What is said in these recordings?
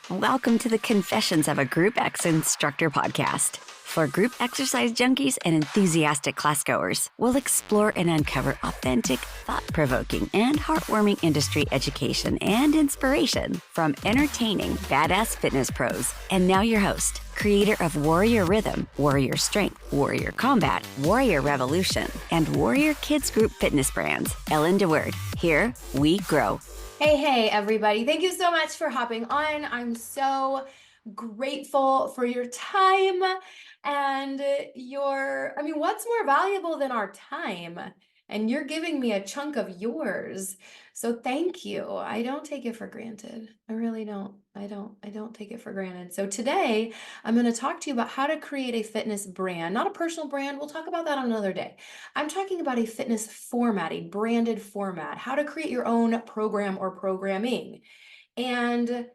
Welcome to the Confessions of a Group X Instructor podcast. For group exercise junkies and enthusiastic classgoers, we'll explore and uncover authentic, thought-provoking, and heartwarming industry education and inspiration from entertaining, badass fitness pros. And now your host, creator of Warrior Rhythm, Warrior Strength, Warrior Combat, Warrior Revolution, and Warrior Kids Group fitness brands, Ellen DeWord. Here we grow. Hey, everybody. Thank you so much for hopping on. I'm so grateful for your time and what's more valuable than our time? And you're giving me a chunk of yours. So thank you. I don't take it for granted. I really don't. I don't take it for granted. So today I'm going to talk to you about how to create a fitness brand, not a personal brand. We'll talk about that on another day. I'm talking about a fitness format, a branded format, how to create your own program or programming. And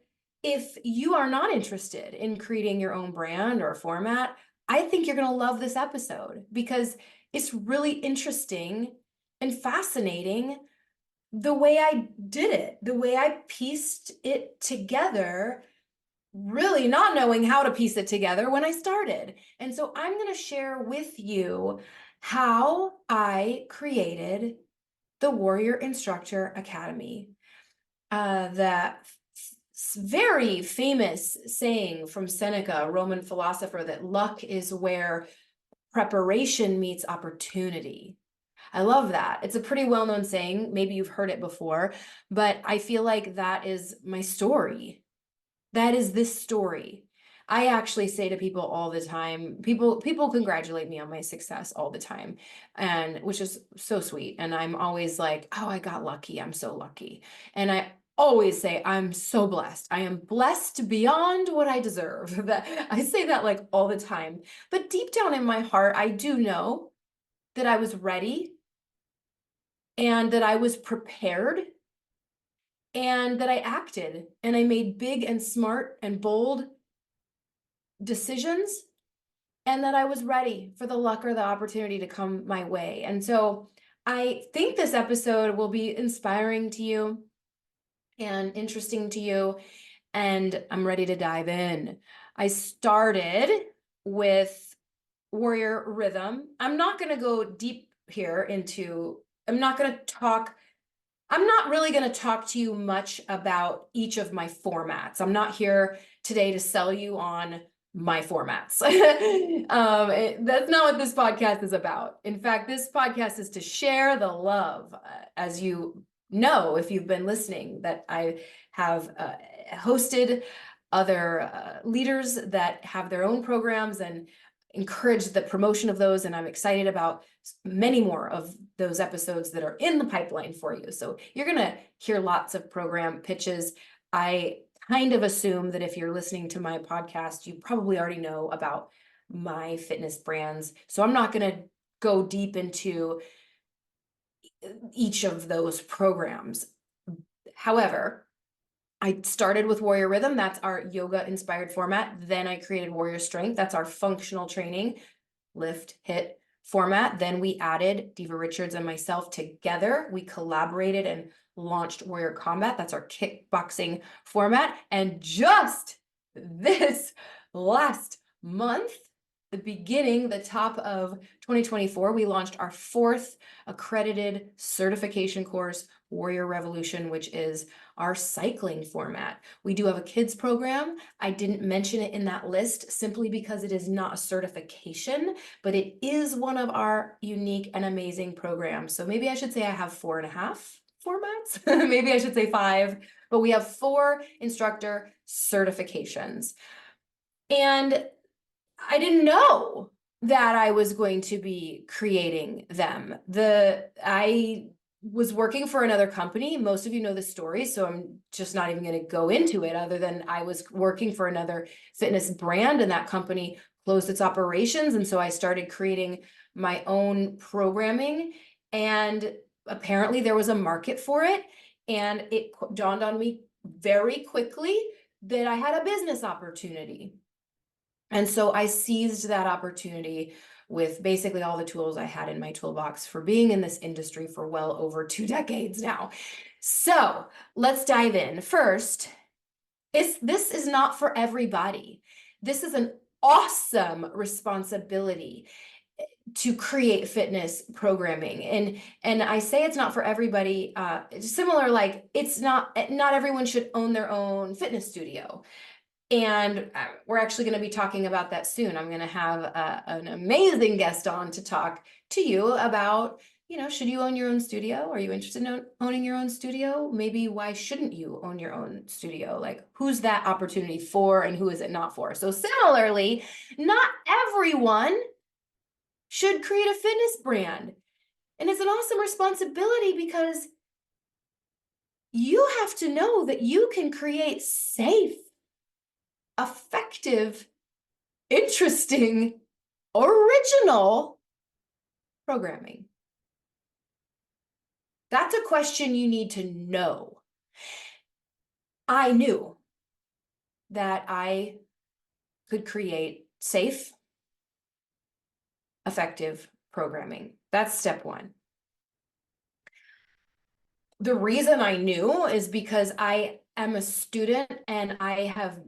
if you are not interested in creating your own brand or format, I think you're going to love this episode because it's really interesting and fascinating the way I did it, the way I pieced it together, really not knowing how to piece it together when I started. And so I'm going to share with you how I created the Warrior Instructor Academy. That very famous saying from Seneca, a Roman philosopher, that luck is where preparation meets opportunity. I love that. It's a pretty well-known saying. Maybe you've heard it before, but I feel like that is my story. That is this story. I actually say to people all the time, people congratulate me on my success all the time, and which is so sweet. And I'm always like, oh, I got lucky. I'm so lucky. And I always say, I'm so blessed. I am blessed beyond what I deserve. That I say that like all the time. But deep down in my heart, I do know that I was ready and that I was prepared and that I acted and I made big and smart and bold decisions and that I was ready for the luck or the opportunity to come my way. And so I think this episode will be inspiring to you and interesting to you, and I'm ready to dive in. I started with Warrior Rhythm. I'm not going to go deep here into, I'm not really going to talk to you much about each of my formats. I'm not here today to sell you on my formats. That's not what this podcast is about. In fact, this podcast is to share the love. As you know, if you've been listening, that I have hosted other leaders that have their own programs and encourage the promotion of those. And I'm excited about many more of those episodes that are in the pipeline for you. So you're going to hear lots of program pitches. I kind of assume that if you're listening to my podcast, you probably already know about my fitness brands. So I'm not going to go deep into each of those programs. However, I started with Warrior Rhythm. That's our yoga inspired format. Then I created Warrior Strength. That's our functional training, lift, hit format. Then we added Diva Richards and myself together. We collaborated and launched Warrior Combat. That's our kickboxing format. And just this last month, the top of 2024, we launched our 4th accredited certification course, Warrior Revolution, which is our cycling format. We do have a kids program. I didn't mention it in that list simply because it is not a certification, but it is one of our unique and amazing programs. So maybe I should say I have 4.5 formats. Maybe I should say 5, but we have 4 instructor certifications. And I didn't know that I was going to be creating them. I was working for another company. Most of you know the story, so I'm just not even going to go into it, other than I was working for another fitness brand and that company closed its operations. And so I started creating my own programming, and apparently there was a market for it. And it dawned on me very quickly that I had a business opportunity. And so I seized that opportunity with basically all the tools I had in my toolbox for being in this industry for well over 2 decades now. So let's dive in. First, This is not for everybody. This is an awesome responsibility to create fitness programming. And I say it's not for everybody, similar, like it's not everyone should own their own fitness studio. And we're actually going to be talking about that soon. I'm going to have an amazing guest on to talk to you about, should you own your own studio? Are you interested in owning your own studio? Maybe why shouldn't you own your own studio? Like, who's that opportunity for and who is it not for? So similarly, not everyone should create a fitness brand. And it's an awesome responsibility because you have to know that you can create safe, effective, interesting, original programming. That's a question you need to know. I knew that I could create safe, effective programming. That's step one. The reason I knew is because I am a student and I have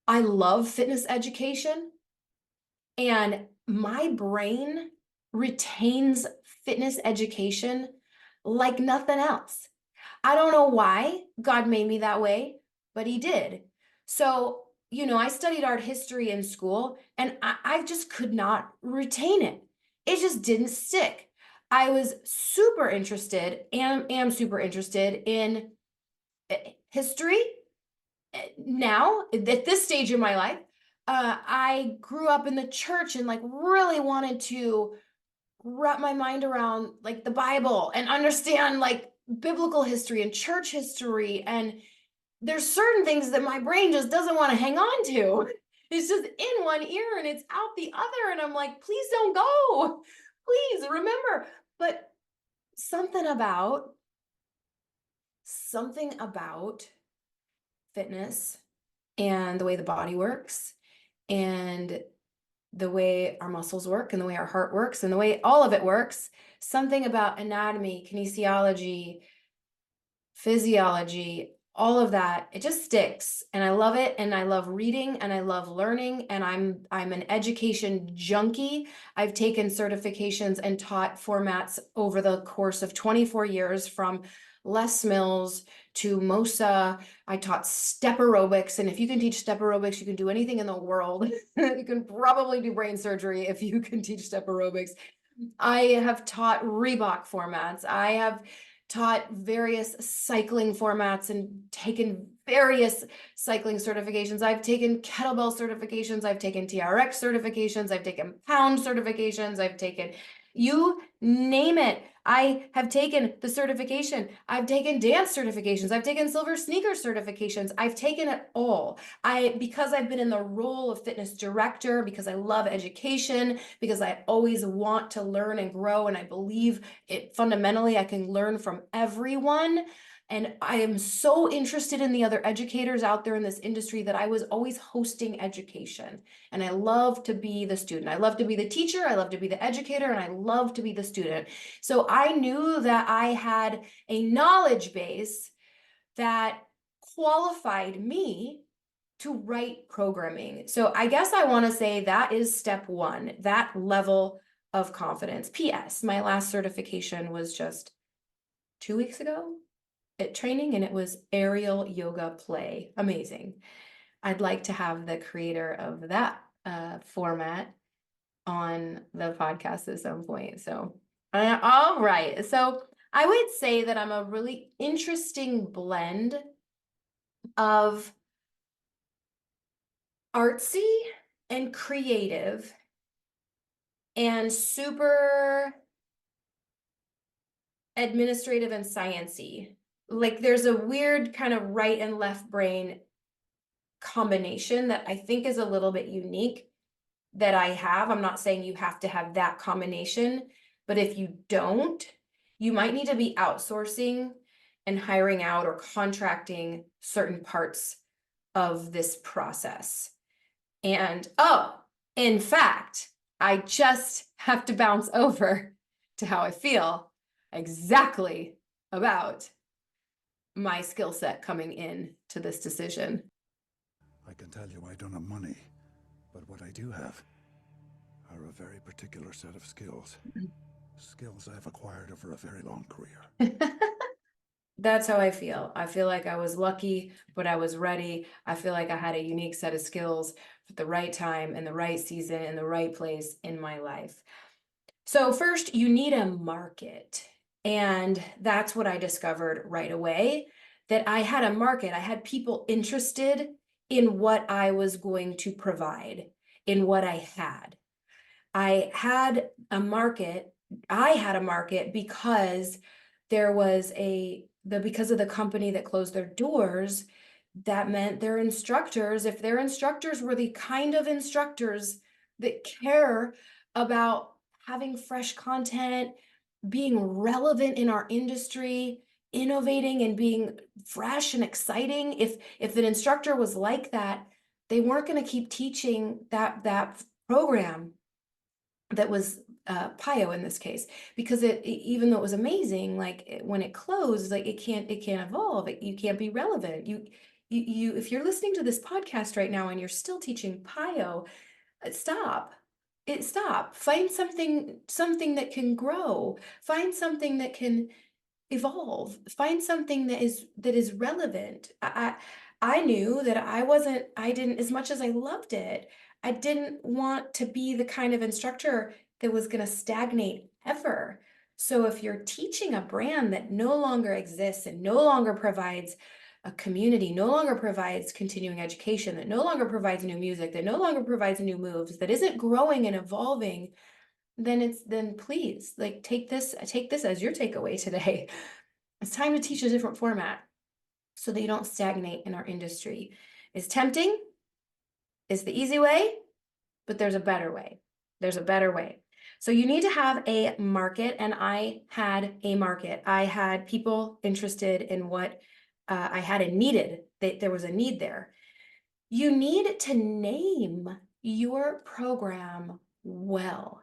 I love fitness education, and my brain retains fitness education like nothing else. I don't know why God made me that way, but he did. So, I studied art history in school and I just could not retain it. It just didn't stick. I was super interested and am super interested in history now at this stage in my life. I grew up in the church and like really wanted to wrap my mind around like the Bible and understand like biblical history and church history. And there's certain things that my brain just doesn't want to hang on to. It's just in one ear and it's out the other. And I'm like, please don't go. Please remember. But something about fitness and the way the body works and the way our muscles work and the way our heart works and the way all of it works, something about anatomy, kinesiology, physiology, all of that, it just sticks. And I love it. And I love reading and I love learning. And I'm an education junkie. I've taken certifications and taught formats over the course of 24 years, from Les Mills to MOSA. I taught step aerobics. And if you can teach step aerobics, you can do anything in the world. You can probably do brain surgery if you can teach step aerobics. I have taught Reebok formats. I have taught various cycling formats and taken various cycling certifications. I've taken kettlebell certifications. I've taken TRX certifications. I've taken pound certifications. I've taken, you name it. I have taken the certification. I've taken dance certifications. I've taken silver sneaker certifications. I've taken it all. Because I've been in the role of fitness director, because I love education, because I always want to learn and grow, and I believe it fundamentally, I can learn from everyone. And I am so interested in the other educators out there in this industry that I was always hosting education. And I love to be the student. I love to be the teacher. I love to be the educator. And I love to be the student. So I knew that I had a knowledge base that qualified me to write programming. So I guess I want to say that is step one, that level of confidence. P.S. My last certification was just 2 weeks ago at training, and it was aerial yoga play. Amazing. I'd like to have the creator of that format on the podcast at some point. So, all right. So I would say that I'm a really interesting blend of artsy and creative and super administrative and sciencey. Like there's a weird kind of right and left brain combination that I think is a little bit unique that I have. I'm not saying you have to have that combination, but if you don't, you might need to be outsourcing and hiring out or contracting certain parts of this process. And in fact, I just have to bounce over to how I feel exactly about my skill set coming in to this decision. I can tell you I don't have money, but what I do have are a very particular set of skills. Skills I've acquired over a very long career. That's how I feel. I feel like I was lucky, but I was ready. I feel like I had a unique set of skills at the right time and the right season and the right place in my life. So first, you need a market. And that's what I discovered right away, that I had a market. I had people interested in what I was going to provide, in what I had. I had a market. I had a market because there was because of the company that closed their doors, that meant their instructors, if their instructors were the kind of instructors that care about having fresh content, being relevant in our industry, innovating and being fresh and exciting, if an instructor was like that, they weren't going to keep teaching that program that was PIO in this case, because even though it was amazing, like when it closed, like it can't evolve. You can't be relevant. You if you're listening to this podcast right now and you're still teaching PIO, stop. Stop. Find something that can grow. Find something that can evolve. Find something that is relevant. I knew that I didn't, as much as I loved it, I didn't want to be the kind of instructor that was going to stagnate ever. So if you're teaching a brand that no longer exists and no longer provides a community, no longer provides continuing education, that no longer provides new music, that no longer provides new moves, that isn't growing and evolving, then please, like, take this as your takeaway today. It's time to teach a different format so that you don't stagnate in our industry. It's tempting, it's the easy way, but there's a better way. There's a better way. So you need to have a market, and I had a market. I had people interested in what I had and needed. There was a need there. You need to name your program well.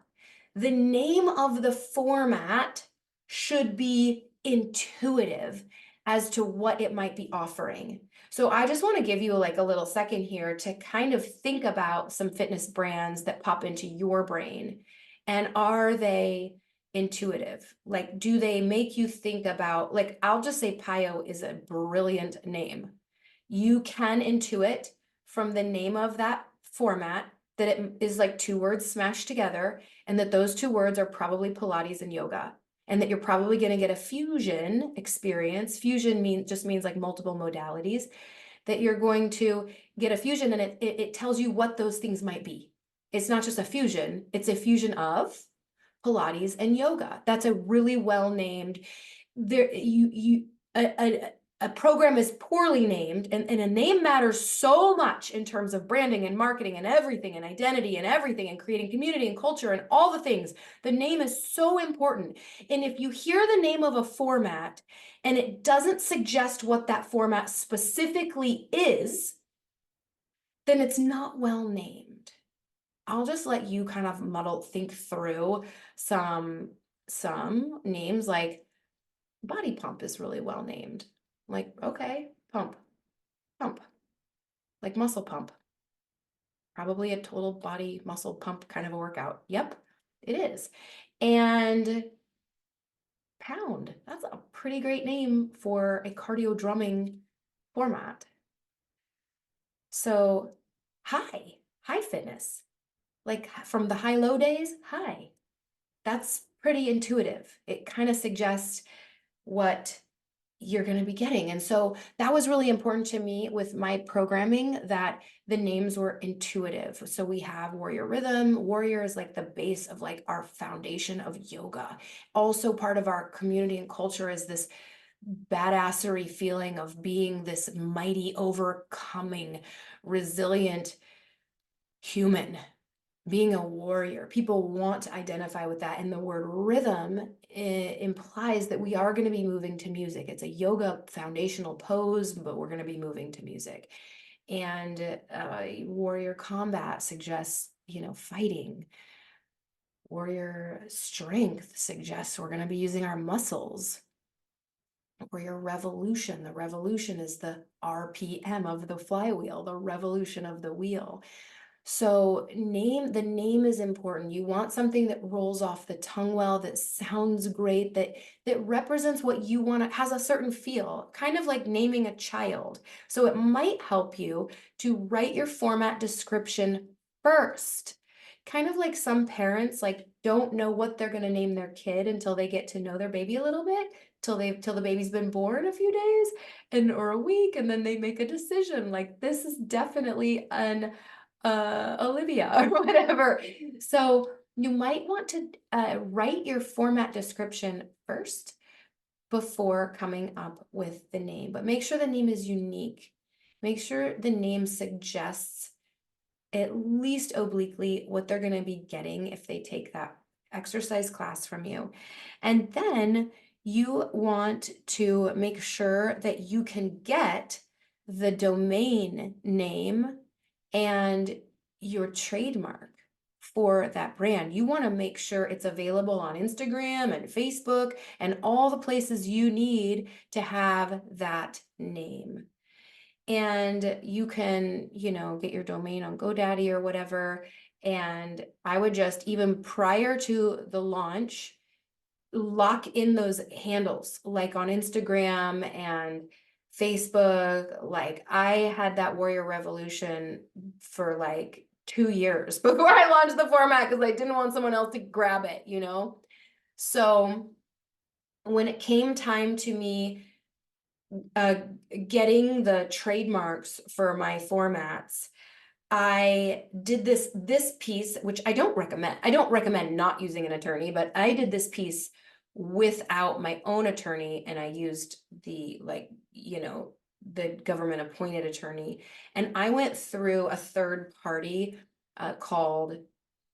The name of the format should be intuitive as to what it might be offering. So I just want to give you like a little second here to kind of think about some fitness brands that pop into your brain. And are they intuitive? Like, do they make you think about, like, I'll just say PIO is a brilliant name. You can intuit from the name of that format that it is like two words smashed together, and that those two words are probably Pilates and yoga, and that you're probably going to get a fusion experience. Fusion just means like multiple modalities, that you're going to get a fusion, and it tells you what those things might be. It's not just a fusion, it's a fusion of Pilates and yoga. That's a really well named, a program is poorly named, and a name matters so much in terms of branding and marketing and everything and identity and everything and creating community and culture and all the things. The name is so important. And if you hear the name of a format and it doesn't suggest what that format specifically is, then it's not well named. I'll just let you kind of think through some names. Like Body Pump is really well named. Like, okay, pump, like muscle pump. Probably a total body muscle pump kind of a workout. Yep, it is. And Pound, that's a pretty great name for a cardio drumming format. So high fitness, like from the high-low days, high. That's pretty intuitive. It kind of suggests what you're going to be getting. And so that was really important to me with my programming, that the names were intuitive. So we have Warrior Rhythm. Warrior is like the base of like our foundation of yoga. Also part of our community and culture is this badassery feeling of being this mighty, overcoming, resilient human, being a warrior. People want to identify with that. And the word rhythm implies that we are going to be moving to music. It's a yoga foundational pose, but we're going to be moving to music. And warrior combat suggests, fighting. Warrior strength suggests we're going to be using our muscles. or your revolution. The revolution is the RPM of the flywheel, the revolution of the wheel. So the name is important. You want something that rolls off the tongue well, that sounds great, that represents what you want, has a certain feel, kind of like naming a child. So it might help you to write your format description first. Kind of like some parents like don't know what they're going to name their kid until they get to know their baby a little bit, till the baby's been born a few days or a week, and then they make a decision. Like, this is definitely an Olivia or whatever. So you might want to write your format description first before coming up with the name, but make sure the name is unique. Make sure the name suggests at least obliquely what they're going to be getting if they take that exercise class from you. And then you want to make sure that you can get the domain name and your trademark for that brand. You want to make sure it's available on Instagram and Facebook and all the places you need to have that name. And you can, get your domain on GoDaddy or whatever. And I would just, even prior to the launch, lock in those handles, like on Instagram and Facebook. Like, I had that Warrior Revolution for like 2 years before I launched the format because I didn't want someone else to grab it, So when it came time to me getting the trademarks for my formats, I did this piece, which I don't recommend. I don't recommend not using an attorney, but I did this piece without my own attorney, and I used the government appointed attorney, and I went through a third party called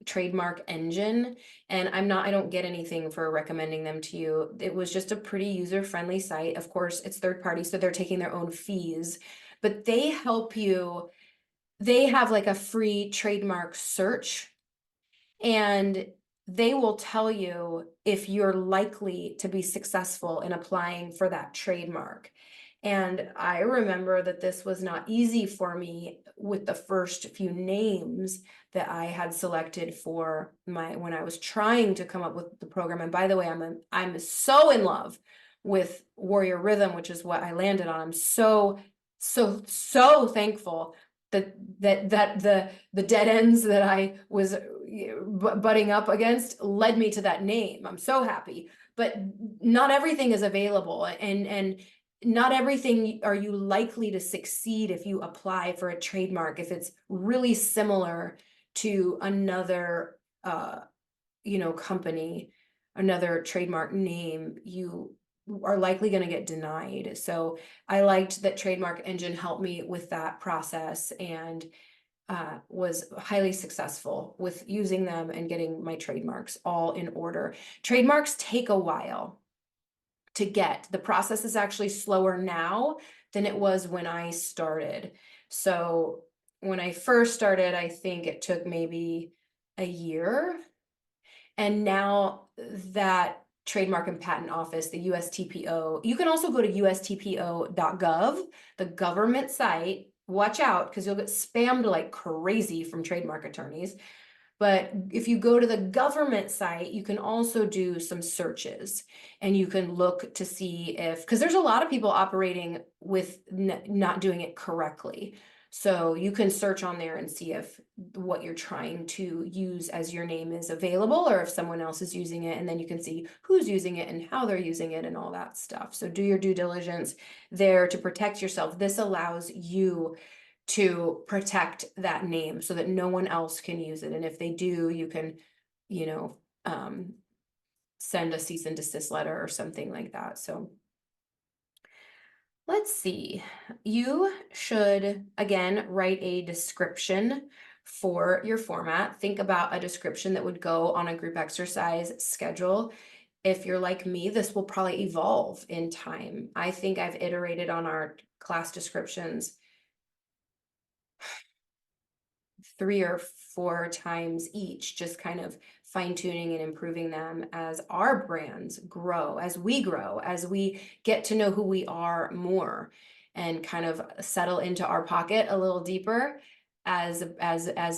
Trademark Engine, and I don't get anything for recommending them to you. It was just a pretty user-friendly site. Of course, it's third party, so they're taking their own fees, but they help you. They have like a free trademark search, and they will tell you if you're likely to be successful in applying for that trademark. And I remember that this was not easy for me with the first few names that I had selected for when I was trying to come up with the program. And by the way, I'm so in love with Warrior Rhythm, which is what I landed on. I'm so thankful that the dead ends that I was butting up against led me to that name. I'm so happy, but not everything is available, and not everything are you likely to succeed if you apply for a trademark. If it's really similar to another, company, another trademark name, you are likely going to get denied. So I liked that Trademark Engine helped me with that process, and was highly successful with using them and getting my trademarks all in order. Trademarks take a while to get. The process is actually slower now than it was when I started. So when I first started, I think it took maybe a year. And now that Trademark and Patent Office, the USTPO, you can also go to ustpo.gov, the government site. Watch out, because you'll get spammed like crazy from trademark attorneys. But if you go to the government site, you can also do some searches, and you can look to see because there's a lot of people operating with not doing it correctly. So you can search on there and see if what you're trying to use as your name is available, or if someone else is using it, and then you can see who's using it and how they're using it and all that stuff. So do your due diligence there to protect yourself. This allows you to protect that name so that no one else can use it. And if they do, you can, send a cease and desist letter or something like that. So let's see. You should, again, write a description for your format. Think about a description that would go on a group exercise schedule. If you're like me, this will probably evolve in time. I think I've iterated on our class descriptions 3 or 4 times each, just kind of fine-tuning and improving them as our brands grow, as we get to know who we are more and kind of settle into our pocket a little deeper as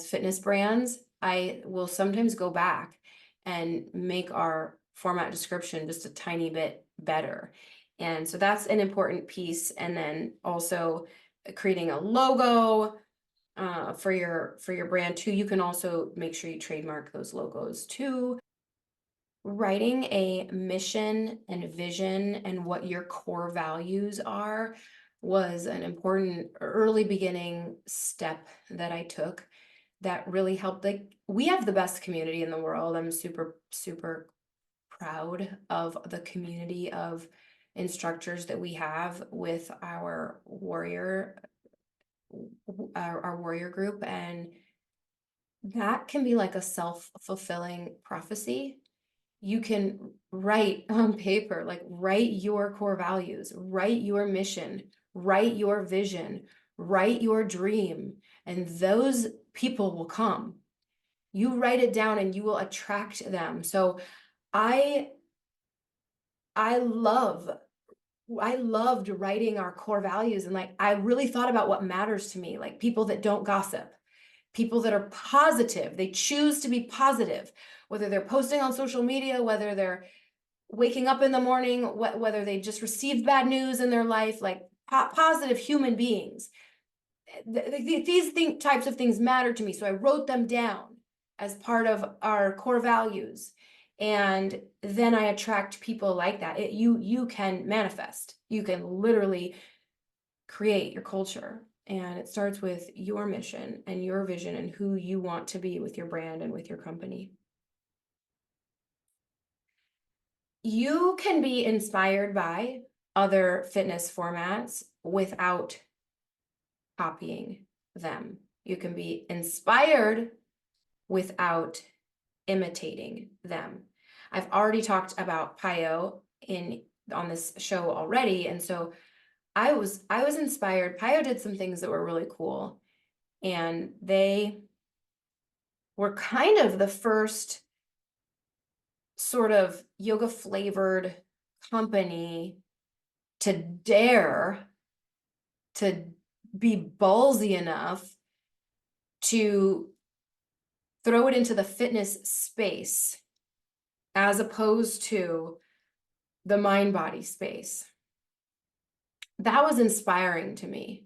fitness brands. I will sometimes go back and make our format description just a tiny bit better. And so that's an important piece. And then also creating a logo for your brand too. You can also make sure you trademark those logos too. Writing a mission and vision and what your core values are was an important early beginning step that I took that really helped. Like, we have the best community in the world. I'm super, super proud of the community of instructors that we have with our warrior group, and that can be like a self-fulfilling prophecy. You can write on paper, like write your core values, write your mission, write your vision, write your dream, and those people will come. You write it down and you will attract them. So I loved writing our core values, and like I really thought about what matters to me, like people that don't gossip, people that are positive, they choose to be positive, whether they're posting on social media, whether they're waking up in the morning, whether they just received bad news in their life, like positive human beings. These types of things matter to me. So I wrote them down as part of our core values. And then I attract people like that. You can manifest. You can literally create your culture. And it starts with your mission and your vision and who you want to be with your brand and with your company. You can be inspired by other fitness formats without copying them. You can be inspired without imitating them. I've already talked about Pio on this show already, and so I was inspired. Pio did some things that were really cool, and they were kind of the first sort of yoga flavored company to dare to be ballsy enough to throw it into the fitness space as opposed to the mind-body space. That was inspiring to me.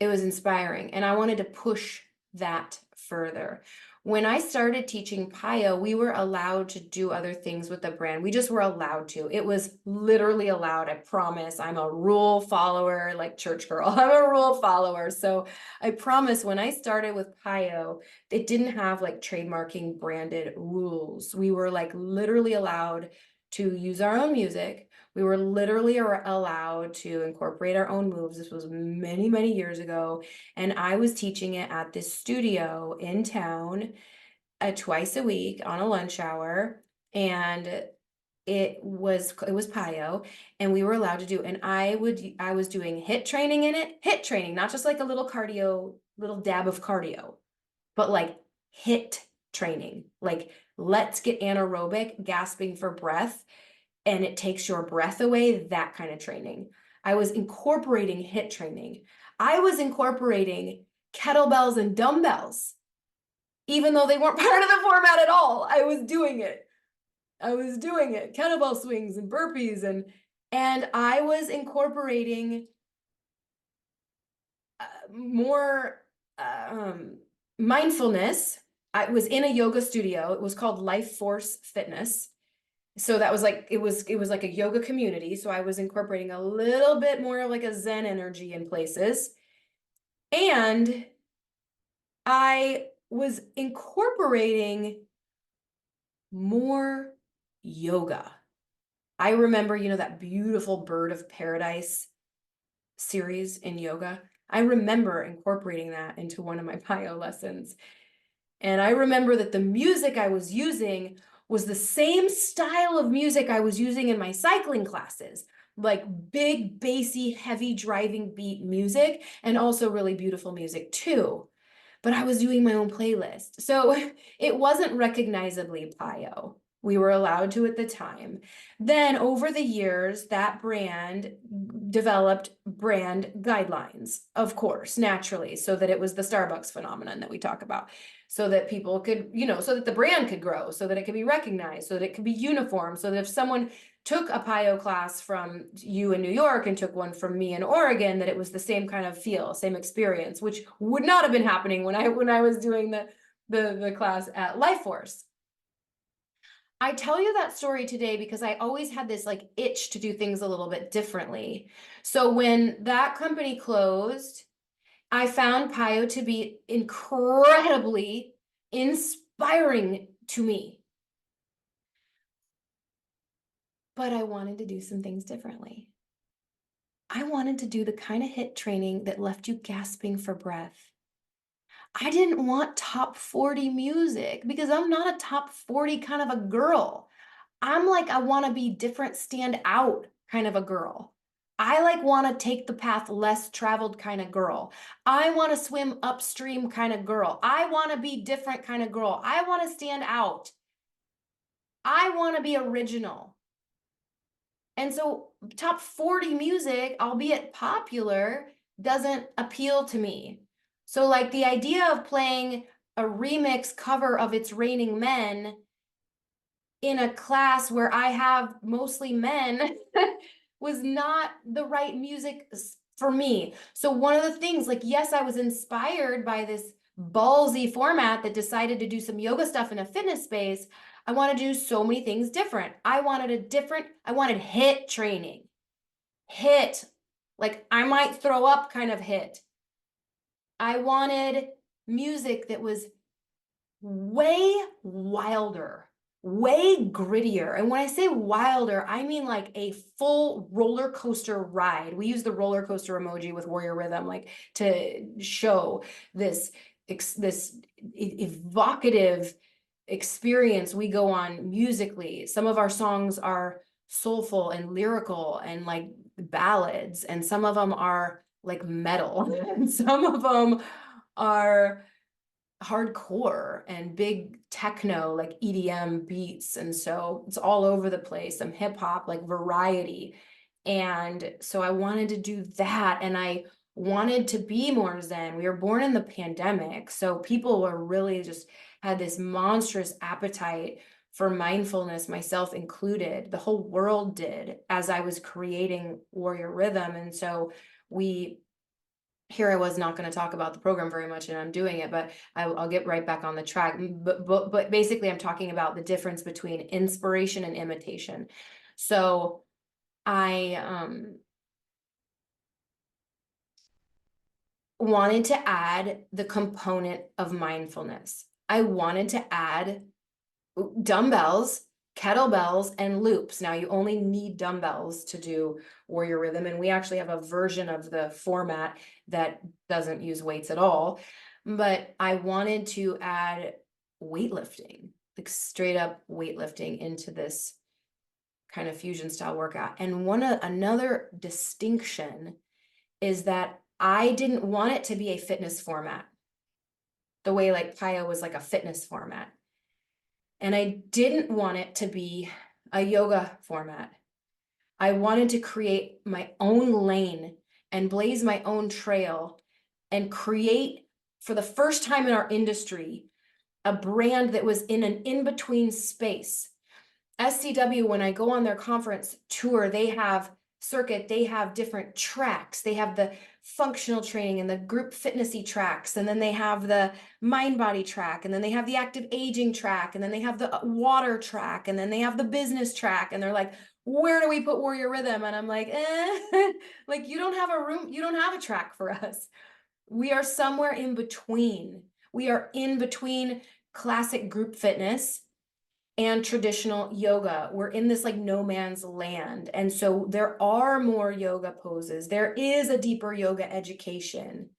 It was inspiring, and I wanted to push that further. When I started teaching Pio, we were allowed to do other things with the brand. We just were allowed to. It was literally allowed. I promise. I'm a rule follower, like church girl. I'm a rule follower. So I promise when I started with Pio, it didn't have like trademarking branded rules. We were like literally allowed to use our own music. We were literally allowed to incorporate our own moves. This was many, many years ago. And I was teaching it at this studio in town twice a week on a lunch hour. And it was Pio, and we were allowed to do, and I was doing HIIT training in it, HIIT training, not just like a little dab of cardio, but like HIIT training, like let's get anaerobic, gasping for breath, and it takes your breath away, that kind of training. I was incorporating HIIT training. I was incorporating kettlebells and dumbbells, even though they weren't part of the format at all. I was doing it. Kettlebell swings and burpees, and I was incorporating more mindfulness. I was in a yoga studio. It was called Life Force Fitness. So that was like, it was like a yoga community. So I was incorporating a little bit more of like a Zen energy in places. And I was incorporating more yoga. I remember, that beautiful Bird of Paradise series in yoga. I remember incorporating that into one of my Pio lessons. And I remember that the music I was using was the same style of music I was using in my cycling classes, like big, bassy, heavy driving beat music, and also really beautiful music too. but I was doing my own playlist. So it wasn't recognizably PIO. We were allowed to at the time. Then over the years, that brand developed brand guidelines, of course, naturally, so that it was the Starbucks phenomenon that we talk about, so that people could, so that the brand could grow, so that it could be recognized, so that it could be uniform, so that if someone took a PIO class from you in New York and took one from me in Oregon, that it was the same kind of feel, same experience, which would not have been happening when I was doing the class at Life Force. I tell you that story today because I always had this like itch to do things a little bit differently. So when that company closed, I found PIO to be incredibly inspiring to me. But I wanted to do some things differently. I wanted to do the kind of HIIT training that left you gasping for breath. I didn't want top 40 music because I'm not a top 40 kind of a girl. I'm like, I want to be different, stand out kind of a girl. I like want to take the path less traveled kind of girl. I want to swim upstream kind of girl. I want to be different kind of girl. I want to stand out. I want to be original. And so top 40 music, albeit popular, doesn't appeal to me. So like the idea of playing a remix cover of It's Raining Men in a class where I have mostly men was not the right music for me. So one of the things, like, yes, I was inspired by this ballsy format that decided to do some yoga stuff in a fitness space. I want to do so many things different. I wanted HIIT training. HIIT, like I might throw up kind of HIIT. I wanted music that was way wilder, way grittier. And when I say wilder, I mean like a full roller coaster ride. We use the roller coaster emoji with Warrior Rhythm, like to show this evocative experience we go on musically. Some of our songs are soulful and lyrical and like ballads, and some of them are like metal, and some of them are hardcore and big techno, like EDM beats. And so it's all over the place, some hip hop, like variety. And so I wanted to do that. And I wanted to be more Zen. We were born in the pandemic. So people were really just had this monstrous appetite for mindfulness, myself included. The whole world did, as I was creating Warrior Rhythm. And so here I was not going to talk about the program very much, and I'm doing it, but I'll get right back on the track. But basically, I'm talking about the difference between inspiration and imitation. So I wanted to add the component of mindfulness. I wanted to add dumbbells, kettlebells, and loops. Now you only need dumbbells to do Warrior Rhythm, and we actually have a version of the format that doesn't use weights at all. But I wanted to add weightlifting, like straight up weightlifting into this kind of fusion style workout. And another distinction is that I didn't want it to be a fitness format, the way like PIO was like a fitness format. And I didn't want it to be a yoga format. I wanted to create my own lane and blaze my own trail and create, for the first time in our industry, a brand that was in an in-between space. SCW, when I go on their conference tour, they have different tracks. They have the functional training and the group fitnessy tracks, and then they have the mind body track, and then they have the active aging track, and then they have the water track, and then they have the business track. And they're like, where do we put Warrior Rhythm? And I'm like, like you don't have a room, you don't have a track for us. We are somewhere in between. We are in between classic group fitness and traditional yoga. We're in this like no man's land. And so there are more yoga poses. There is a deeper yoga education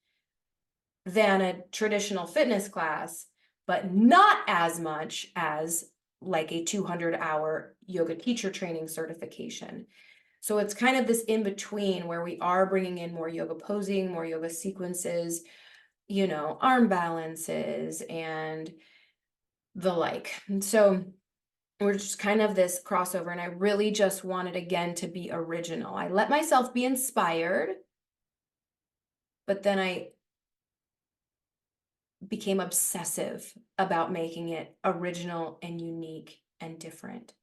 than a traditional fitness class, but not as much as like a 200-hour yoga teacher training certification. So it's kind of this in between where we are bringing in more yoga posing, more yoga sequences, arm balances and the like. And so we're just kind of this crossover, and I really just wanted, again, to be original. I let myself be inspired, but then I became obsessive about making it original and unique and different.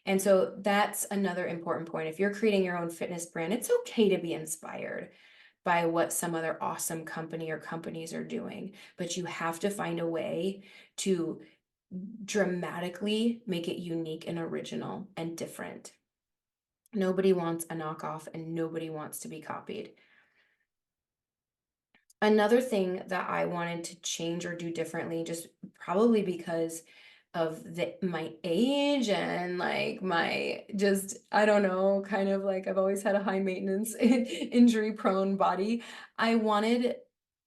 And so that's another important point. If you're creating your own fitness brand, it's okay to be inspired by what some other awesome company or companies are doing, but you have to find a way to dramatically make it unique and original and different. Nobody wants a knockoff and nobody wants to be copied. Another thing that I wanted to change or do differently, just probably because of my age and like my just, I don't know, kind of like I've always had a high maintenance injury prone body. I wanted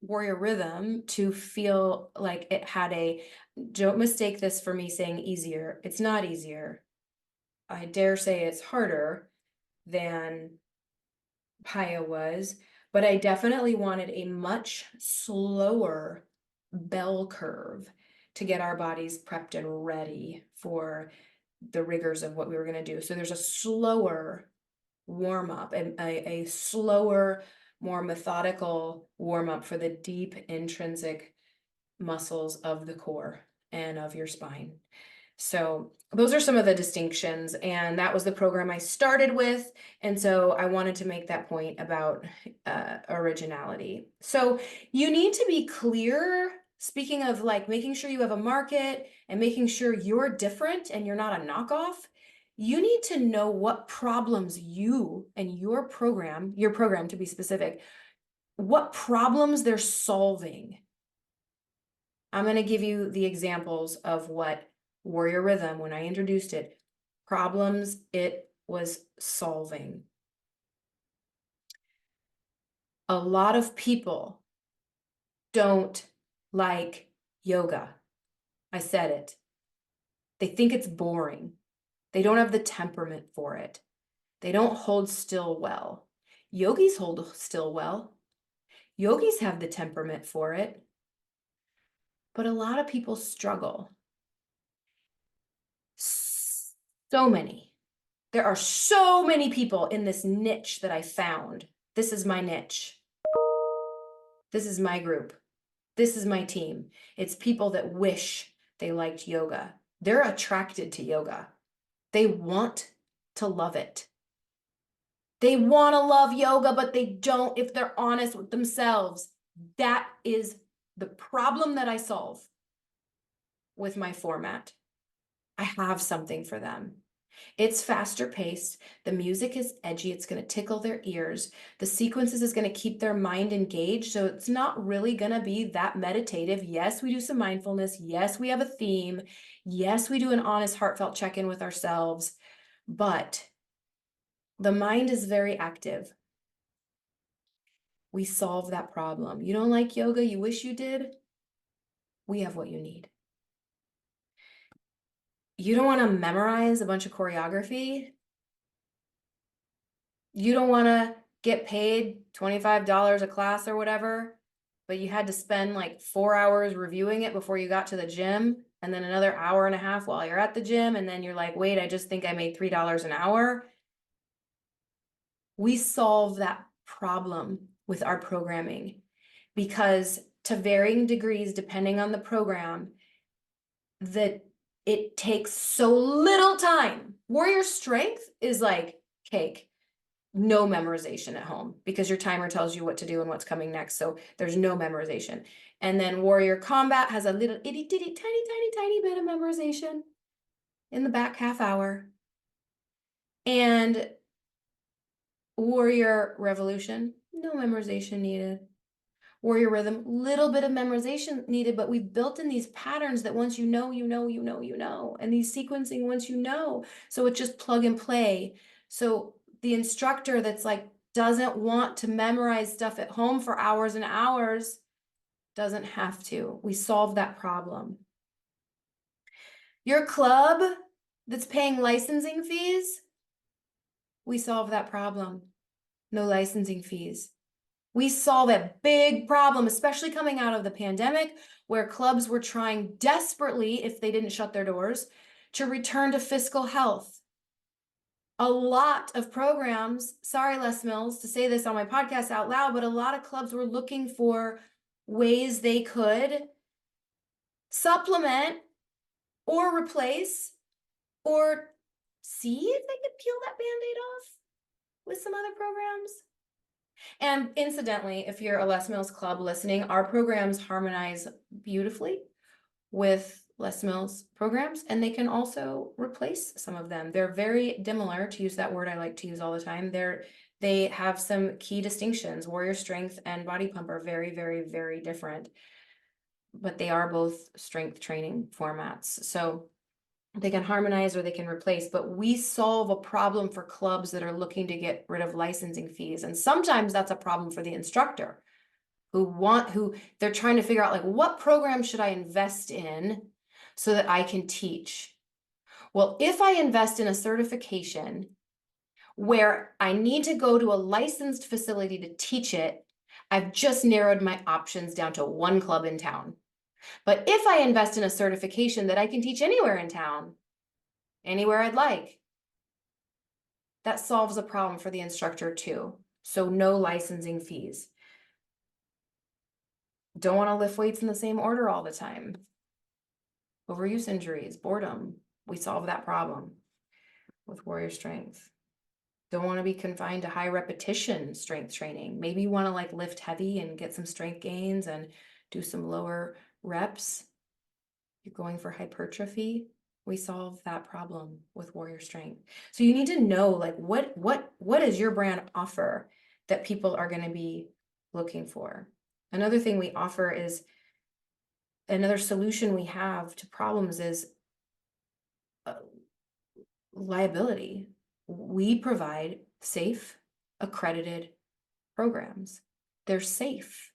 Warrior Rhythm to feel like it had don't mistake this for me saying easier. It's not easier. I dare say it's harder than Paya was, but I definitely wanted a much slower bell curve to get our bodies prepped and ready for the rigors of what we were going to do. So there's a slower warm up and a slower, more methodical warm up for the deep intrinsic muscles of the core and of your spine. So those are some of the distinctions, and that was the program I started with. And so I wanted to make that point about originality. So you need to be clear, speaking of like making sure you have a market and making sure you're different and you're not a knockoff. You need to know what problems you and your program to be specific, what problems they're solving. I'm going to give you the examples of what Warrior Rhythm, when I introduced it, problems it was solving. A lot of people don't like yoga. I said it. They think it's boring. They don't have the temperament for it. They don't hold still well. Yogis hold still well. Yogis have the temperament for it. But a lot of people struggle. So many. There are so many people in this niche that I found. This is my niche. This is my group. This is my team. It's people that wish they liked yoga. They're attracted to yoga. They want to love it. They want to love yoga, but they don't if they're honest with themselves. That is the problem that I solve with my format. I have something for them. It's faster paced. The music is edgy. It's going to tickle their ears. The sequences is going to keep their mind engaged. So it's not really going to be that meditative. Yes, we do some mindfulness. Yes, we have a theme. Yes, we do an honest, heartfelt check-in with ourselves. But the mind is very active. We solve that problem. You don't like yoga? You wish you did? We have what you need. You don't want to memorize a bunch of choreography? You don't want to get paid $25 a class or whatever, but you had to spend like 4 hours reviewing it before you got to the gym, and then another hour and a half while you're at the gym, and then you're like, wait, I just think I made $3 an hour. We solve that problem with our programming because to varying degrees, depending on the program, that it takes so little time. Warrior Strength is like cake. No memorization at home because your timer tells you what to do and what's coming next. So there's no memorization. And then Warrior Combat has a little itty bitty tiny bit of memorization in the back half hour. And Warrior Revolution, no memorization needed. Warrior Rhythm, little bit of memorization needed, but we've built in these patterns that once you know, and these sequencing once you know. So it's just plug and play. So the instructor that's like, doesn't want to memorize stuff at home for hours and hours, doesn't have to. We solve that problem. Your club that's paying licensing fees, we solve that problem. No licensing fees. We solve a big problem, especially coming out of the pandemic, where clubs were trying desperately, if they didn't shut their doors, to return to fiscal health. A lot of programs, sorry, Les Mills, to say this on my podcast out loud, but a lot of clubs were looking for ways they could supplement or replace or see if they could peel that Band-Aid off with some other programs. And incidentally, if you're a Les Mills club listening, our programs harmonize beautifully with Les Mills programs, and they can also replace some of them. They're very dissimilar, to use that word I like to use all the time. They have some key distinctions. Warrior Strength and Body Pump are very, very, very different, but they are both strength training formats. So they can harmonize or they can replace, but we solve a problem for clubs that are looking to get rid of licensing fees. And sometimes that's a problem for the instructor who they're trying to figure out, like, what program should I invest in so that I can teach? Well, if I invest in a certification where I need to go to a licensed facility to teach it, I've just narrowed my options down to one club in town. But if I invest in a certification that I can teach anywhere in town, anywhere I'd like, that solves a problem for the instructor too. So no licensing fees. Don't want to lift weights in the same order all the time. Overuse injuries, boredom. We solve that problem with Warrior Strength. Don't want to be confined to high repetition strength training. Maybe you want to like lift heavy and get some strength gains and do some lower reps. You're going for hypertrophy. We solve that problem with Warrior Strength. So you need to know, like, what does your brand offer that people are going to be looking for? Another thing we offer is, another solution we have to problems is liability. We provide safe, accredited programs. They're safe.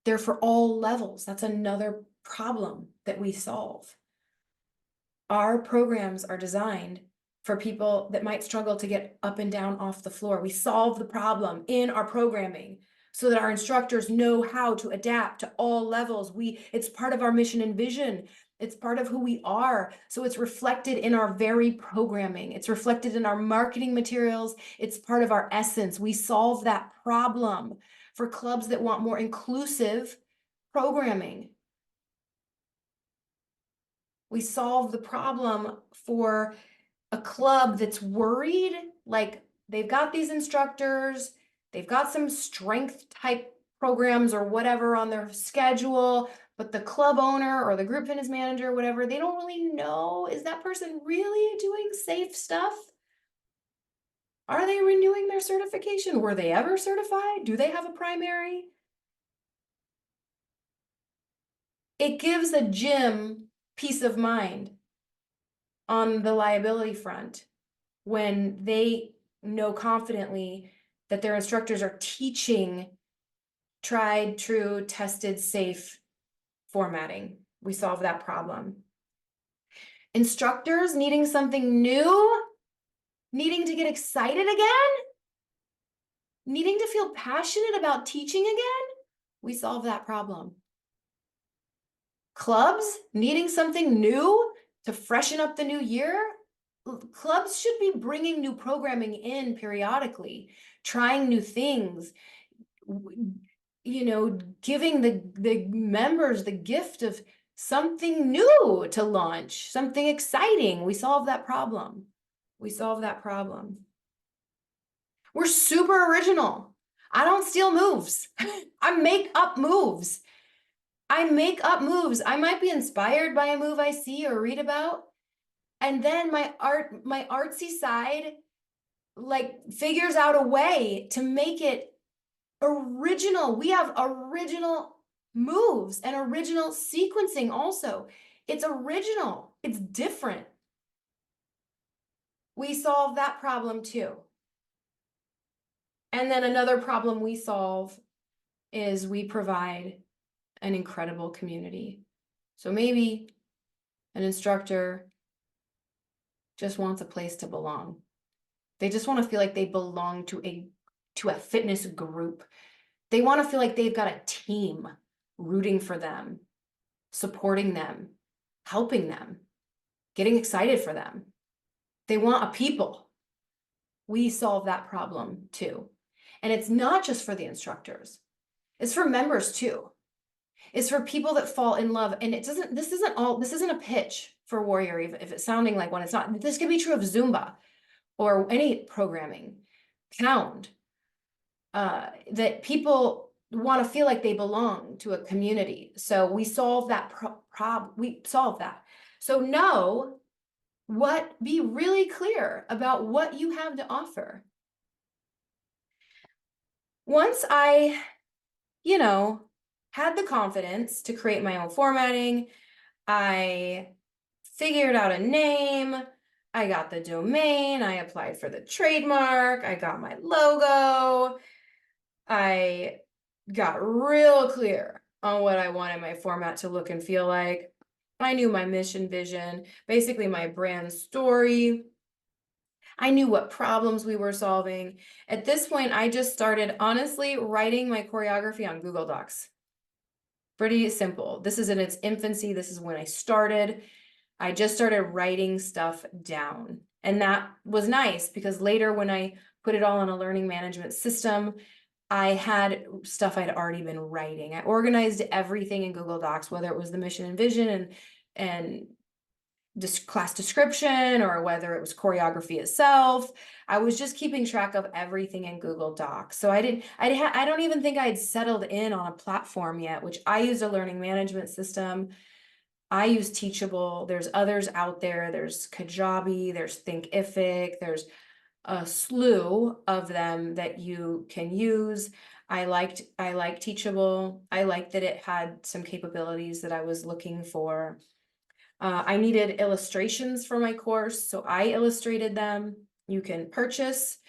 They're for all levels. That's another problem that we solve. Our programs are designed for people that might struggle to get up and down off the floor. We solve the problem in our programming so that our instructors know how to adapt to all levels. It's part of our mission and vision. It's part of who we are. So it's reflected in our very programming. It's reflected in our marketing materials. It's part of our essence. We solve that problem for clubs that want more inclusive programming. We solve the problem for a club that's worried, like they've got these instructors, they've got some strength type programs or whatever on their schedule, but the club owner or the group fitness manager, whatever, they don't really know, is that person really doing safe stuff? Are they renewing their certification? Were they ever certified? Do they have a primary? It gives a gym peace of mind on the liability front when they know confidently that their instructors are teaching tried, true, tested, safe formatting. We solve that problem. Instructors needing something new, needing to get excited again, needing to feel passionate about teaching again, we solve that problem. Clubs needing something new to freshen up the new year, clubs should be bringing new programming in periodically, trying new things, giving the members the gift of something new to launch, something exciting. We solve that problem. We solve that problem. We're super original. I don't steal moves. I make up moves. I might be inspired by a move I see or read about. And then my artsy side, like, figures out a way to make it original. We have original moves and original sequencing also. It's original. It's different. We solve that problem too. And then another problem we solve is we provide an incredible community. So maybe an instructor just wants a place to belong. They just want to feel like they belong to a fitness group. They want to feel like they've got a team rooting for them, supporting them, helping them, getting excited for them. They want a people. We solve that problem too. And it's not just for the instructors. It's for members too. It's for people that fall in love. And this isn't a pitch for Warrior, if it's sounding like one, it's not. This can be true of Zumba or any programming, Pound, that people want to feel like they belong to a community. So we solve that we solve that. So be really clear about what you have to offer. Once I, had the confidence to create my own formatting, I figured out a name, I got the domain, I applied for the trademark, I got my logo, I got real clear on what I wanted my format to look and feel like. I knew my mission, vision, basically my brand story. I knew what problems we were solving. At this point, I just started honestly writing my choreography on Google Docs. Pretty simple. This is in its infancy. This is when I started. I just started writing stuff down. And that was nice because later when I put it all in a learning management system, I had stuff I'd already been writing. I organized everything in Google Docs, whether it was the mission and vision and class description, or whether it was choreography itself. I was just keeping track of everything in Google Docs. So I don't even think I'd settled in on a platform yet, which I used a learning management system. I use Teachable. There's others out there. There's Kajabi, there's Thinkific, there's a slew of them that you can use. I like Teachable. I liked that it had some capabilities that I was looking for. I needed illustrations for my course, so I illustrated them. You can purchase,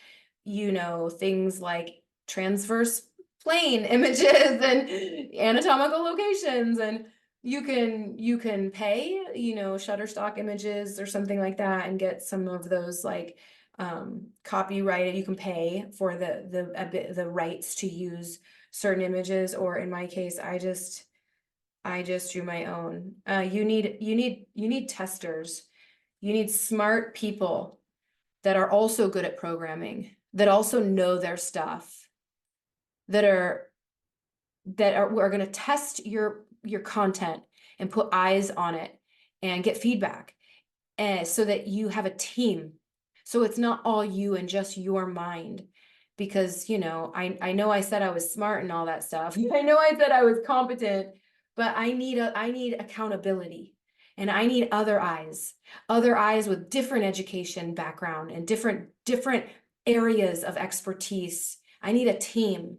things like transverse plane images and anatomical locations, and you can pay, Shutterstock images or something like that and get some of those like copyrighted. You can pay for the rights to use certain images, or in my case, I just drew my own. You need testers. You need smart people that are also good at programming, that also know their stuff, that are going to test your content and put eyes on it and get feedback, and so that you have a team. So it's not all you and just your mind. Because, I know I said I was smart and all that stuff. I know I said I was competent, but I need accountability, and I need other eyes with different education background and different areas of expertise. I need a team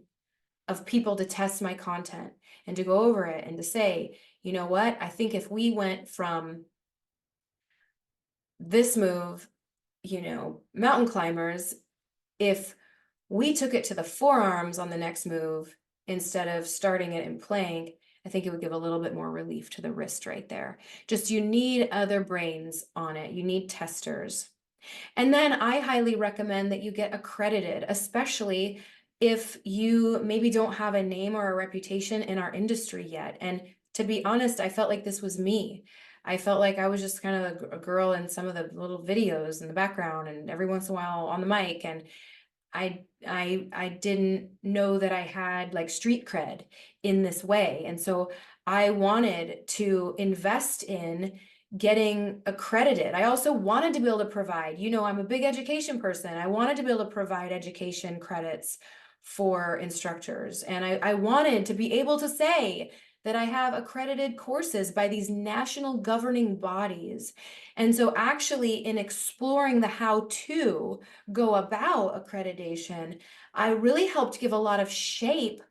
of people to test my content and to go over it and to say, you know what, I think if we went from this move, mountain climbers, if we took it to the forearms on the next move instead of starting it in plank, I think it would give a little bit more relief to the wrist right there. Just, you need other brains on it. You need testers. And then I highly recommend that you get accredited, especially if you maybe don't have a name or a reputation in our industry yet. And to be honest, I felt like this was me. I felt like I was just kind of a girl in some of the little videos in the background and every once in a while on the mic. And I didn't know that I had like street cred in this way. And so I wanted to invest in getting accredited. I also wanted to be able to provide, I'm a big education person. I wanted to be able to provide education credits for instructors. And I wanted to be able to say that I have accredited courses by these national governing bodies. And so actually, in exploring the how to go about accreditation, I really helped give a lot of shape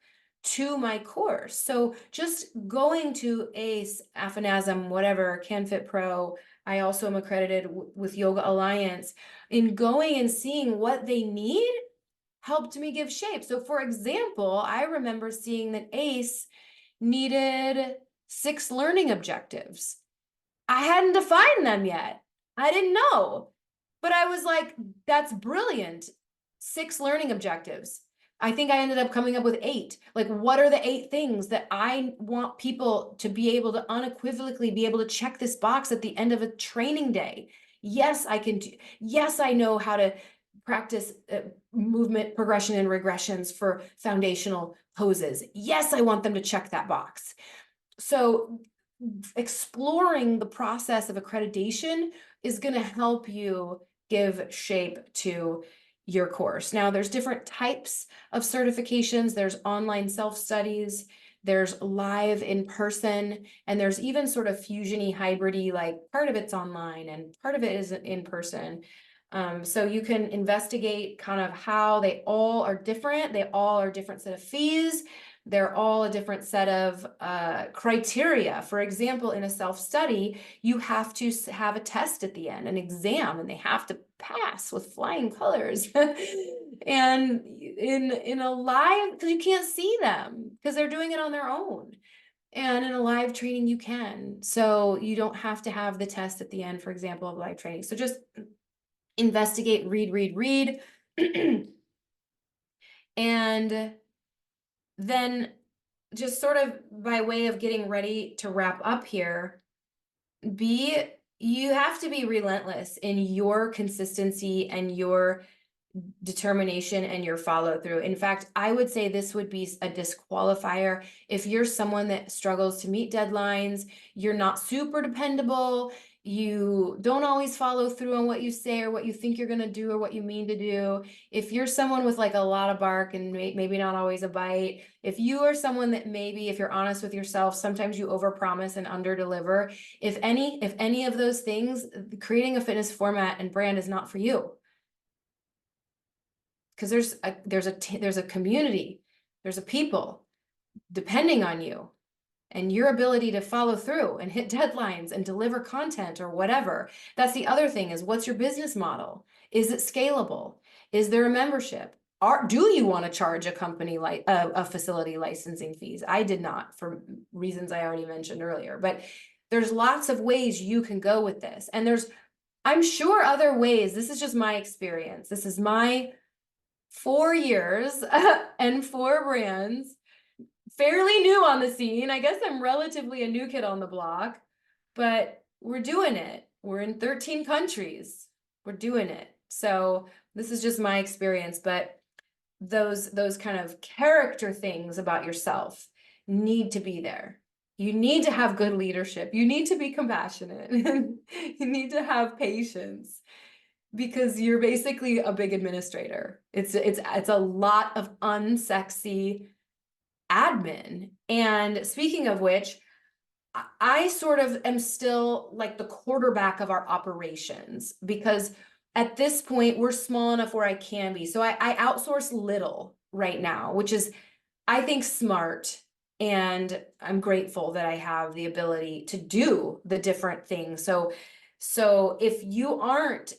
to my course. So just going to ACE, AFNASM, whatever, CanFit Pro, I also am accredited with Yoga Alliance. In going and seeing what they need helped me give shape. So for example, I remember seeing that ACE needed 6 learning objectives. I hadn't defined them yet. I didn't know, but I was like, that's brilliant. 6 learning objectives. I think I ended up coming up with 8. Like, what are the 8 things that I want people to be able to unequivocally be able to check this box at the end of a training day? Yes, I can do, yes, I know how to practice movement progression and regressions for foundational poses. Yes, I want them to check that box. So exploring the process of accreditation is going to help you give shape to your course. Now, there's different types of certifications. There's online self-studies, there's live in person, and there's even sort of fusiony, hybridy, like part of it's online and part of it is in person. So you can investigate kind of how they all are different. They all are different set of fees. They're all a different set of criteria. For example, in a self-study, you have to have a test at the end, an exam, and they have to pass with flying colors. And in a live, because you can't see them because they're doing it on their own. And in a live training, you can. So you don't have to have the test at the end, for example, of live training. So just investigate, read. And then just sort of by way of getting ready to wrap up here, you have to be relentless in your consistency and your determination and your follow through. In fact, I would say this would be a disqualifier if you're someone that struggles to meet deadlines, you're not super dependable, you don't always follow through on what you say or what you think you're going to do or what you mean to do. If you're someone with like a lot of bark and maybe not always a bite, if you are someone that maybe, if you're honest with yourself, sometimes you overpromise and underdeliver, if any of those things, creating a fitness format and brand is not for you. Because there's a community, there's a people depending on you and your ability to follow through and hit deadlines and deliver content or whatever. That's the other thing, is what's your business model? Is it scalable? Is there a membership? Do you want to charge a company like a facility licensing fees? I did not, for reasons I already mentioned earlier, but there's lots of ways you can go with this. And I'm sure other ways. This is just my experience. This is my 4 years and 4 brands, fairly new on the scene. I guess I'm relatively a new kid on the block, but we're doing it. We're in 13 countries. We're doing it. So this is just my experience, but those kind of character things about yourself need to be there. You need to have good leadership. You need to be compassionate. You need to have patience, because you're basically a big administrator. It's a lot of unsexy admin. And speaking of which, I sort of am still like the quarterback of our operations, because at this point we're small enough where I can be. So I outsource little right now, which is, I think, smart. And I'm grateful that I have the ability to do the different things. So if you aren't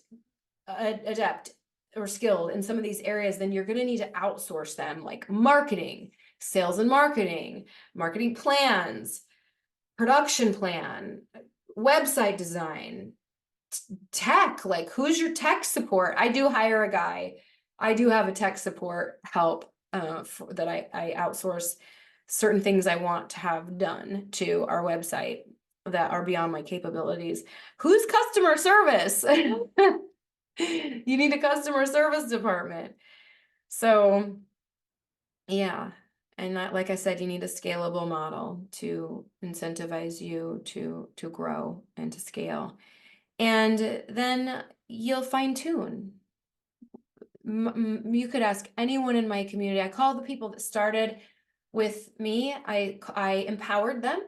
adept or skilled in some of these areas, then you're going to need to outsource them, like marketing, sales and marketing plans, production plan, website design, tech. Like, who's your tech support? I do hire a guy. I do have a tech support help that I outsource certain things I want to have done to our website that are beyond my capabilities. Who's customer service? You need a customer service department. So yeah. And that, like I said, you need a scalable model to incentivize you to grow and to scale. And then you'll fine tune. You could ask anyone in my community. I call the people that started with me, I empowered them.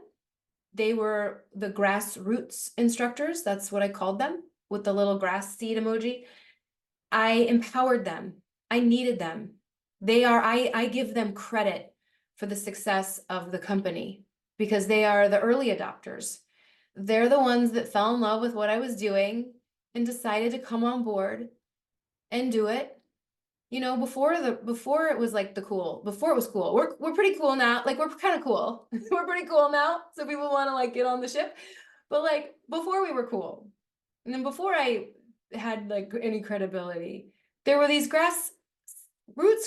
They were the grassroots instructors. That's what I called them, with the little grass seed emoji. I empowered them. I needed them. I give them credit for the success of the company, because they are the early adopters. They're the ones that fell in love with what I was doing and decided to come on board and do it. You know, before it was like before it was cool. We're pretty cool now. Like, we're kind of cool. We're pretty cool now. So people want to like get on the ship. But like, before we were cool. And then before I had like any credibility, there were these grassroots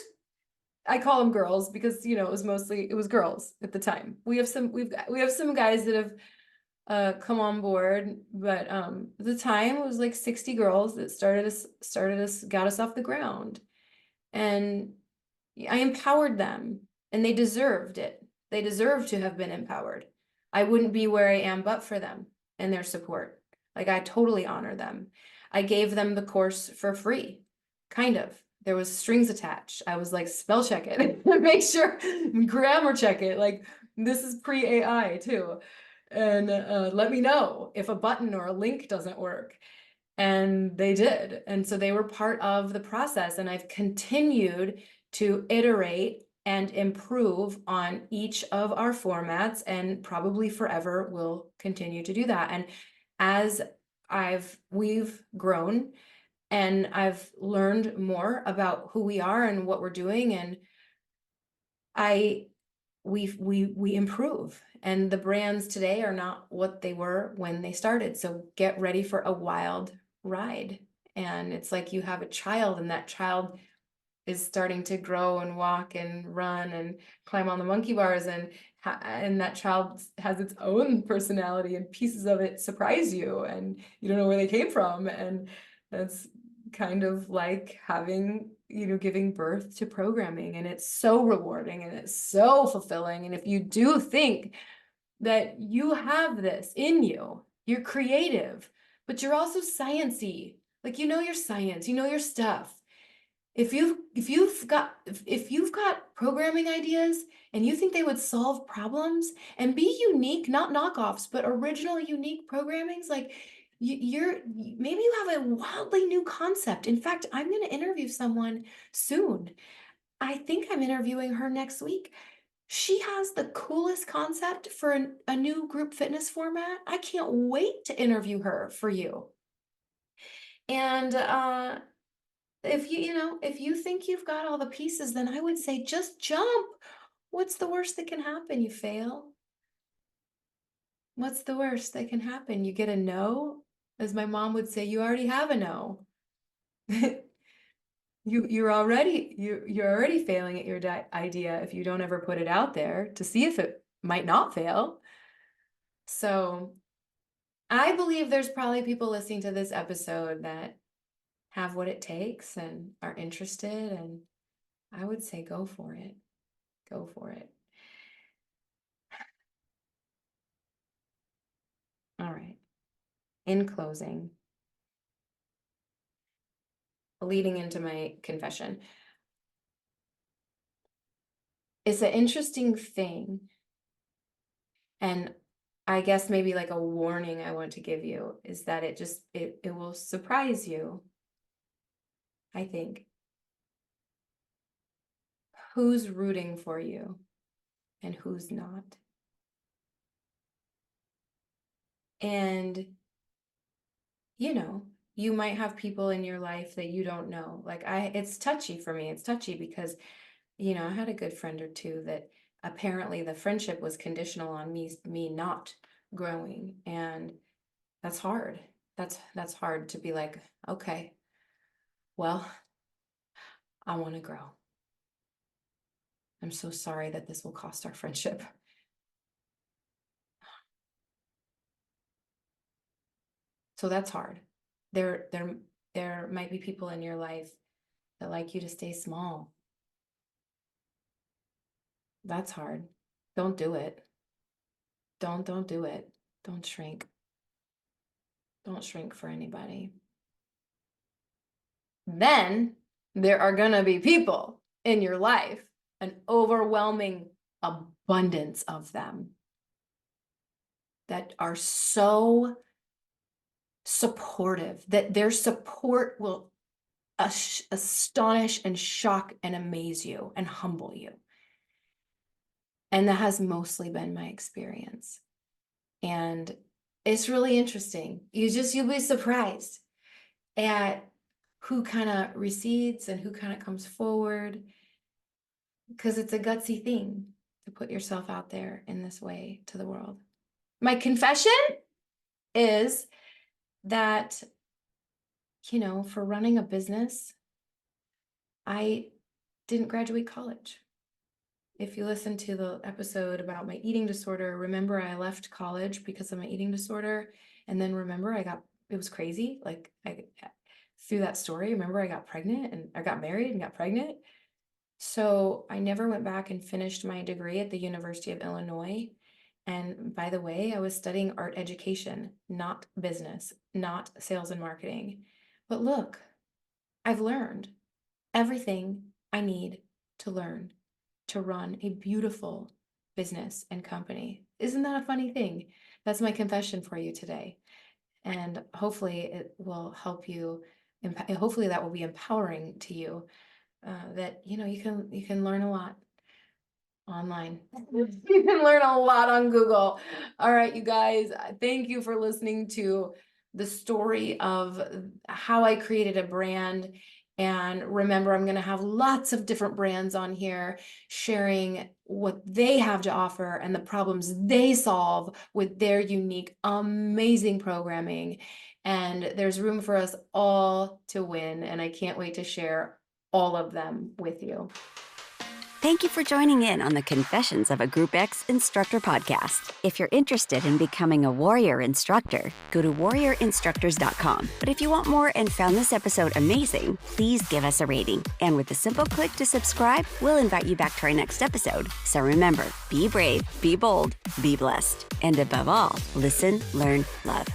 I call them girls because, you know, it was girls at the time. We have some guys that have come on board, but at the time it was like 60 girls that got us off the ground. And I empowered them, and they deserved it. They deserve to have been empowered. I wouldn't be where I am but for them and their support. Like, I totally honor them. I gave them the course for free, kind of. There was strings attached. I was like, spell check it, make sure, grammar check it. Like, this is pre-AI too. And let me know if a button or a link doesn't work. And they did. And so they were part of the process. And I've continued to iterate and improve on each of our formats, and probably forever will continue to do that. And as we've grown and I've learned more about who we are and what we're doing, and we improve, and the brands today are not what they were when they started. So get ready for a wild ride. And it's like you have a child, and that child is starting to grow and walk and run and climb on the monkey bars, and that child has its own personality, and pieces of it surprise you and you don't know where they came from. And that's kind of like having, you know, giving birth to programming, and it's so rewarding and it's so fulfilling. And if you do think that you have this in you, you're creative, but you're also sciencey, like, you know, your science, you know, your stuff. If you've got programming ideas and you think they would solve problems and be unique, not knockoffs, but original, unique programmings, like, maybe you have a wildly new concept. In fact, I'm going to interview someone soon. I think I'm interviewing her next week. She has the coolest concept for a new group fitness format. I can't wait to interview her for you. And if if you think you've got all the pieces, then I would say just jump. What's the worst that can happen? You fail. What's the worst that can happen? You get a no. As my mom would say, you already have a no. You're already failing at your idea if you don't ever put it out there to see if it might not fail. So I believe there's probably people listening to this episode that have what it takes and are interested, and I would say go for it. Go for it. All right. In closing, leading into my confession, it's an interesting thing, and I guess maybe like a warning I want to give you is that it will surprise you, I think, who's rooting for you and who's not. And, you know, you might have people in your life that you don't know. Like, it's touchy for me. It's touchy because, you know, I had a good friend or two that apparently the friendship was conditional on me not growing. And that's hard. That's hard to be like, okay, well, I want to grow. I'm so sorry that this will cost our friendship. So that's hard. There might be people in your life that like you to stay small. That's hard. Don't do it. Don't do it. Don't shrink. Don't shrink for anybody. Then there are gonna be people in your life, an overwhelming abundance of them, that are so supportive that their support will astonish and shock and amaze you and humble you. And that has mostly been my experience. And it's really interesting. You'll be surprised at who kind of recedes and who kind of comes forward, because it's a gutsy thing to put yourself out there in this way to the world. My confession is that, you know, for running a business, I didn't graduate college. If you listen to the episode about my eating disorder, remember I left college because of my eating disorder. And then remember it was crazy. Like through that story, remember I got pregnant and I got married and got pregnant. So I never went back and finished my degree at the University of Illinois. And by the way, I was studying art education, not business, not sales and marketing. But look, I've learned everything I need to learn to run a beautiful business and company. Isn't that a funny thing? That's my confession for you today. And hopefully it will help you. Hopefully that will be empowering to you, that, you can learn a lot online. You can learn a lot on Google. All right, you guys, thank you for listening to the story of how I created a brand. And remember, I'm going to have lots of different brands on here sharing what they have to offer and the problems they solve with their unique, amazing programming. And there's room for us all to win. And I can't wait to share all of them with you. Thank you for joining in on the Confessions of a Group X Instructor podcast. If you're interested in becoming a warrior instructor, go to warriorinstructors.com. But if you want more and found this episode amazing, please give us a rating. And with a simple click to subscribe, we'll invite you back to our next episode. So remember, be brave, be bold, be blessed. And above all, listen, learn, love.